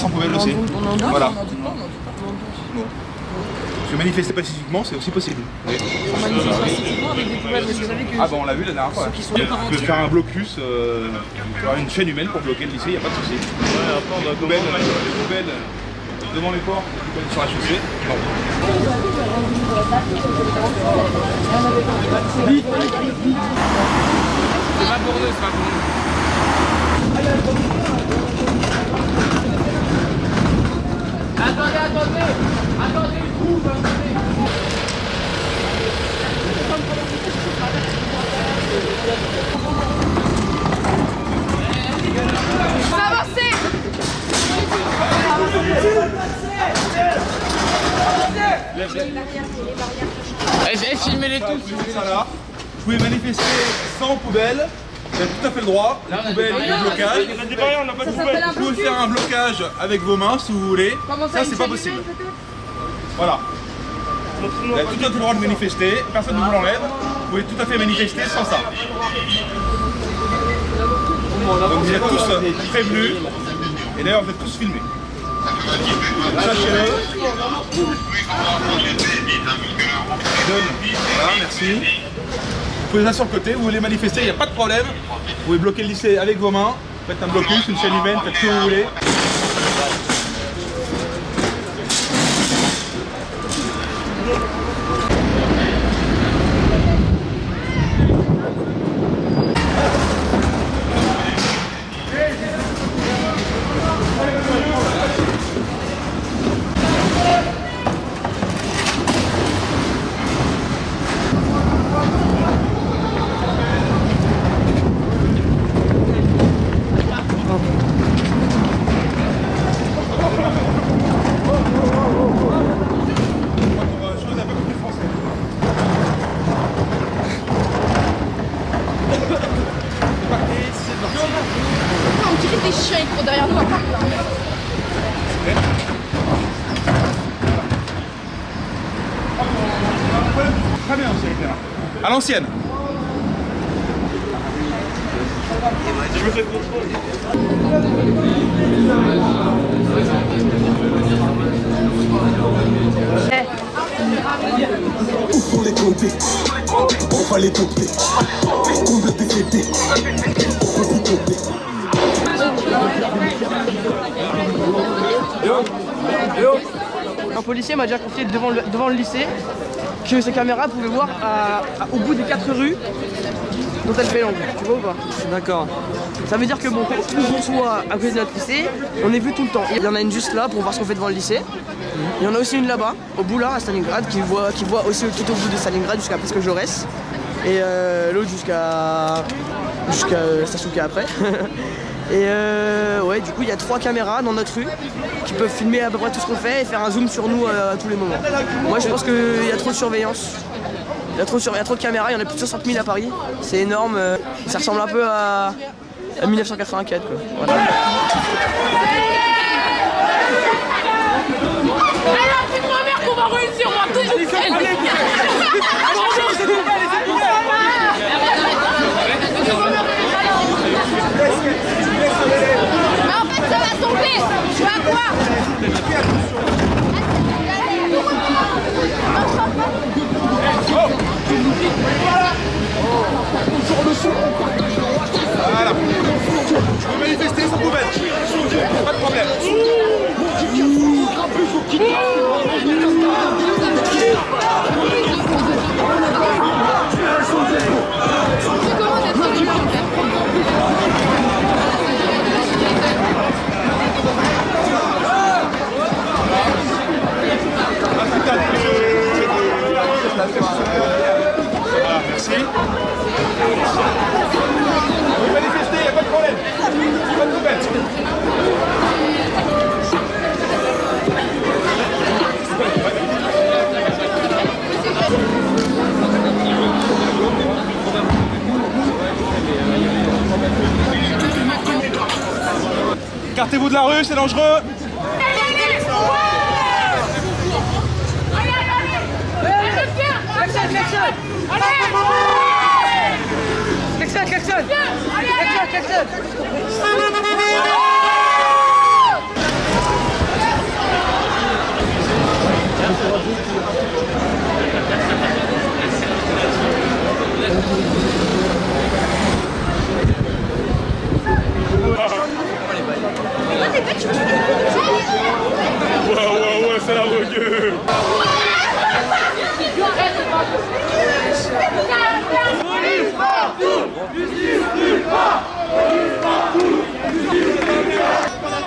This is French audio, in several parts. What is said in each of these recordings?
sans poubelle aussi. On en doute, voilà. on en doute pas, on en doute pas. Non. Parce que manifester pacifiquement, c'est aussi possible. Oui. On manifeste pacifiquement avec des poubelles, mais vous savez que Ah bah on l'a vu la dernière fois. ceux qui sont les parents. On peut faire un blocus, une chaîne humaine pour bloquer le lycée, il n'y a pas de souci. Ouais, après on doit Les poubelles devant les portes, les poubelles sur la chaussée. Non. C'est pas pour nous, c'est pas pour nous. Attendez, le trou, Avancez. filmez les tous. Ça là. Vous pouvez manifester sans poubelle. Vous avez tout à fait le droit. La poubelle et le blocage. Il y a des barrières, on n'a pas de poubelle. Vous pouvez faire un blocage avec vos mains si vous voulez. Ça, c'est pas possible. Voilà. Vous avez tout à fait le droit de manifester. Personne ne vous l'enlève. Vous pouvez tout à fait manifester sans ça. Donc vous êtes tous prévenus. Et d'ailleurs, vous êtes tous filmés. Sachez-le. Voilà, merci. Vous pouvez ça sur le côté, vous voulez manifester, il n'y a pas de problème. Vous pouvez bloquer le lycée avec vos mains. Faites un blocus, une chaîne humaine, faites ce que vous voulez. On dirait des chiens, ils courent derrière nous à part là. Très bien, c'est clair. À l'ancienne. Je me fais contrôle. Où sont les comptés? On va les compter. Combien de décédés? On peut vous compter. Un policier m'a déjà confié devant le lycée que ses caméras pouvaient voir au bout des 4 rues dont elle fait l'angle, tu vois ou pas? D'accord. Ça veut dire que bon, où on soit à côté de notre lycée, on est vu tout le temps. Il y en a une juste là pour voir ce qu'on fait devant le lycée. Il y en a aussi une là-bas, au bout là, à Stalingrad, qui voit aussi tout au bout de Stalingrad jusqu'à presque Jaurès. Et l'autre jusqu'à la station qui est après. Et ouais, du coup, il y a 3 caméras dans notre rue qui peuvent filmer à peu près tout ce qu'on fait et faire un zoom sur nous à tous les moments. Moi, je pense qu'il y a trop de surveillance. Il y a trop de caméras, il y en a plus de 60 000 à Paris. C'est énorme. Ça ressemble un peu à 1984, quoi. Voilà. Alors, dis-moi, mère, qu'on va réussir, on va toujours faire. Mais en fait, ça va tomber. Tu vas voir. Voilà. Je peux manifester sans poubelle. Pas de problème. Voilà, merci. Vous pouvez manifester, il n'y a pas de problème. Pas de poubelle. Écartez-vous de la rue, c'est dangereux. Ouais, c'est la regueule. Police partout! Justice nulle part! Police partout! Justice nulle part!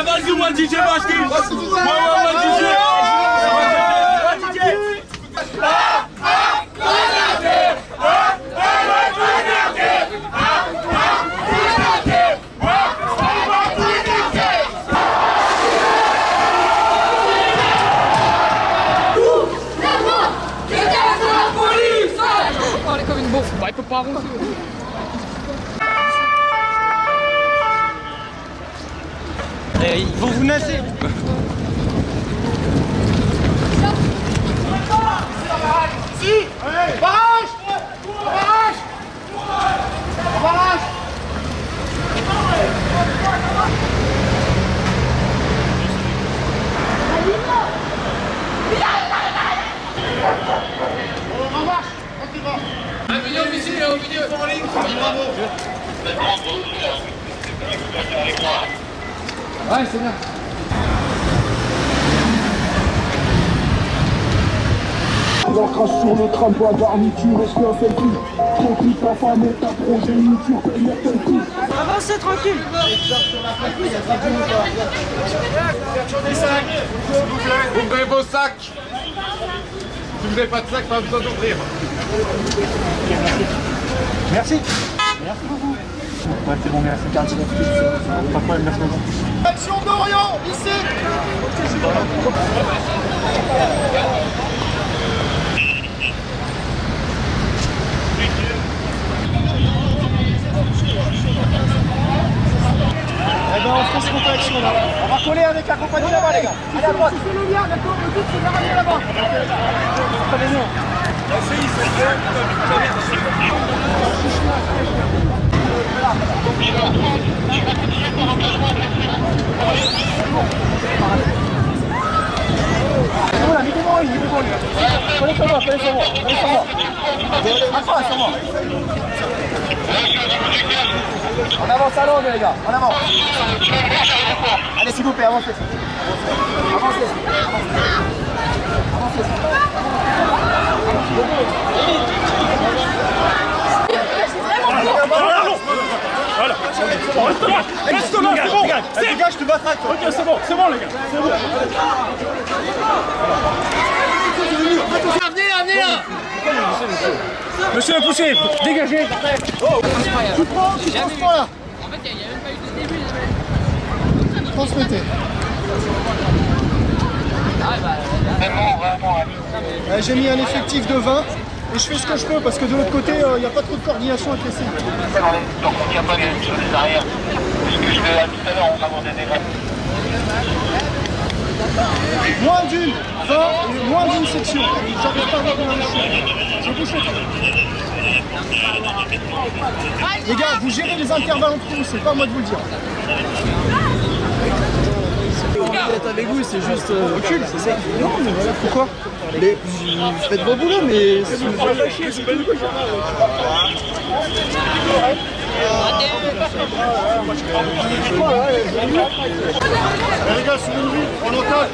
Vas-y, moi DJ Bashki. Ouais, DJ. On est comme une bouffe. Bah, il peut pas avancer. Ils vont vous nasser. Si! Barrage! Barrage! Barrage! On marche! On y va! Un milieu, ici, au milieu. Ouais, c'est bien. La crache sur le crâne, toi garniture, est-ce qu'un selfie? Profite ta femme et ta progéniture, paye tel coup. Avancez tranquille. Ouvrez vos sacs. Si vous n'avez pas de sac, pas besoin d'ouvrir. Merci. Merci beaucoup. Ouais, c'est bon, merci. Pas de problème, merci beaucoup. Action d'Orient, ici. Eh ben, on fait ce contaction là. On va coller avec la compagnie là-bas, les gars. Allez à droite. C'est le lien, d'accord. Le but, c'est de ramener là-bas. Prenez-nous. Voilà, mettez-moi une, mettez-moi une. Prenez sur moi, prenez sur moi, prenez sur moi. Accroche sur moi. En avant, salon, les gars, en avant. Allez, s'il vous plaît, avancez. Avancez. Avancez. Voilà. Reste là, c'est bon. Les gars, je te battraque. Ok, c'est bon, les gars. C'est bon. Venez là. Monsieur impossible, dégagez. Tu prends là. En fait, il n'y a même pas eu de début. Transmettez. J'ai mis un effectif de 20 et je fais ce que je peux parce que de l'autre côté, il n'y a pas trop de coordination avec les cibles. Donc il n'y a pas de sur les arrières. Ce que je vais à tout à l'heure, on va aborder des grappes. Moins d'une, 20 et moins d'une section. J'arrive pas à avoir un chiffre. Je bouge le truc. Les gars, vous gérez les intervalles entre vous, c'est pas à moi de vous le dire. Être avec vous, c'est juste recul, c'est ça. Non, mais voilà, pourquoi? Vous faites vos boulot, mais si vous faites pas chier, c'est tout. Les gars, sur une rue, on entend.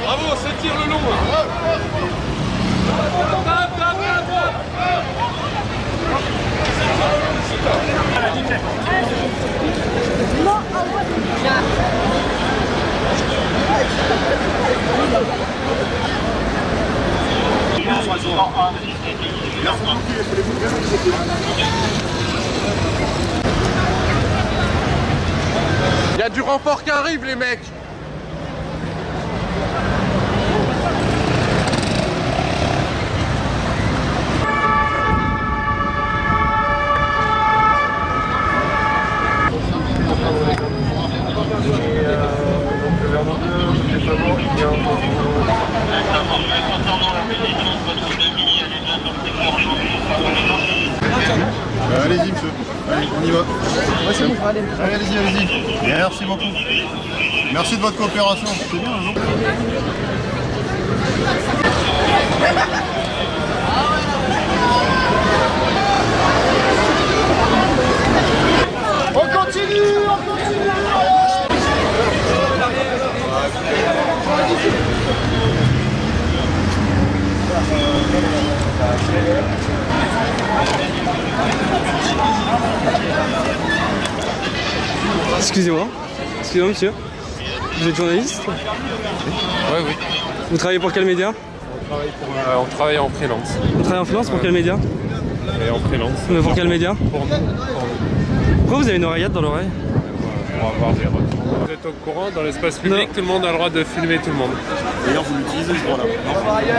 Bravo, c'est tir le long. Il y a du renfort qui arrive, les mecs. On y va. Ouais, c'est bon, je vais aller. Allez-y, allez-y. Merci beaucoup. Merci de votre coopération. C'est bien, hein. On continue, on continue. Excusez-moi, monsieur. Vous êtes journaliste? Oui. Vous travaillez pour quel média? On travaille en freelance. Vous travaillez en freelance pour quel média? Et en freelance. Mais pour quel média? Pour nous. Pourquoi vous avez une oreillette dans l'oreille? Pour avoir des retours. Vous êtes au courant, dans l'espace public, tout le monde a le droit de filmer tout le monde. D'ailleurs, vous l'utilisez ce droit-là.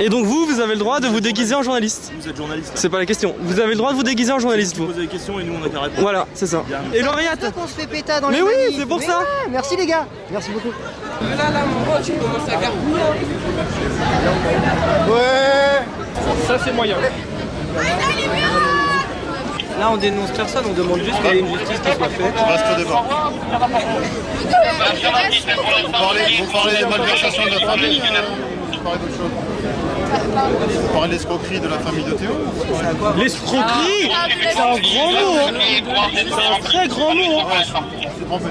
Et donc vous avez le droit de vous déguiser en journaliste? Vous êtes journaliste. C'est pas la question. Vous avez le droit de vous déguiser en journaliste, vous? Vous posez des questions et nous on a qu'à répondre. Voilà, c'est ça. Et l'oreillette? On se fait péta dans Mais les oui, manifs. c'est pour Mais ça. ouais, merci les gars. Merci beaucoup. Là, mon pote, tu commences à gargouiller. Ouais. Ça, c'est moyen. Là, on dénonce personne, on demande juste qu'il y ait une justice qui soit faite. Reste au débat. Vous parlez des malversations de la famille, vous parlez d'autre chose. Vous parlez de l'escroquerie de la famille de Théo. L'escroquerie? C'est un grand mot, hein. C'est un très grand mot, hein. C'est trompé.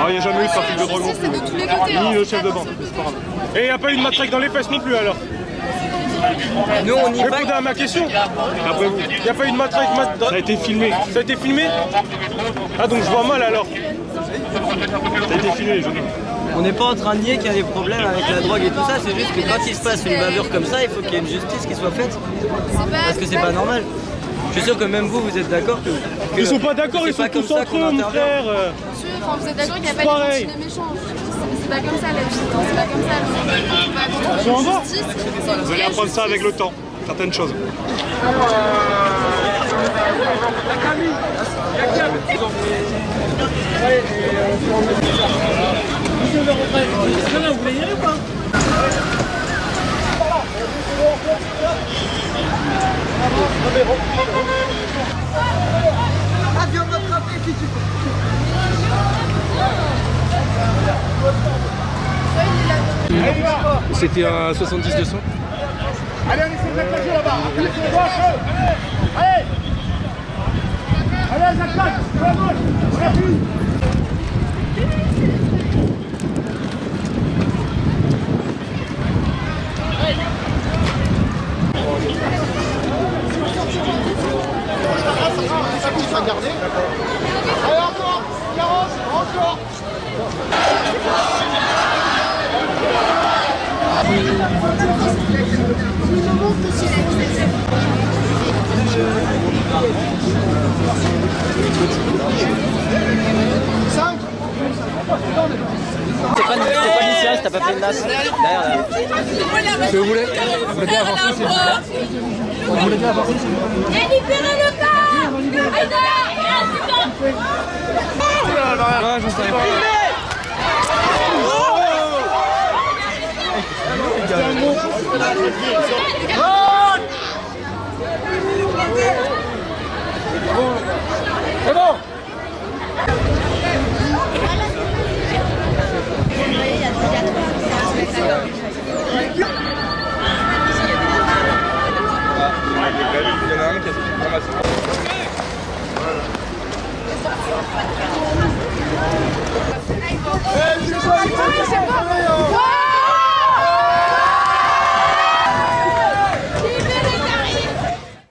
Il n'y a jamais eu de trafic de drogue non C'est de tous les côtés. Ni le chef de bande. Et il n'y a pas eu de matraque dans les fesses non plus alors. Nous, on y va. Répondez à ma question. Après vous. Il n'y a pas eu de matraque. Ça a été filmé. Ça a été filmé? Ah donc je vois mal alors. Ça a été filmé, je dis. On n'est pas en train de nier qu'il y a des problèmes avec la drogue et tout ça, c'est juste que quand il se passe une bavure comme ça, il faut qu'il y ait une justice qui soit faite. Parce que c'est pas normal. Je suis sûr que même vous, vous êtes d'accord que Ils sont pas d'accord, ils sont tous entre eux, mon frère. Enfin, vous êtes d'accord qu'il n'y a pas de gentil de méchant. C'est pas comme ça la vie. C'est pas comme ça. Ils sont en bas. Vous Vous allez apprendre ça avec le temps, certaines choses. Vous voulez y aller ou pas? Ah, viens m'attraper si tu peux. C'était un 70-200. Allez, on essaie de mettre la joue là-bas. Allez. Allez, j'attaque. À la gauche. On appuie. Allez, encore. 40. Encore. T'es pas d'ici, t'as pas fait une nasse. Derrière, là. Ce que vous voulez? Vous voulez bien avancer? Vous voulez bien avancer? Libérez le corps! Ah, je savais pas. Oh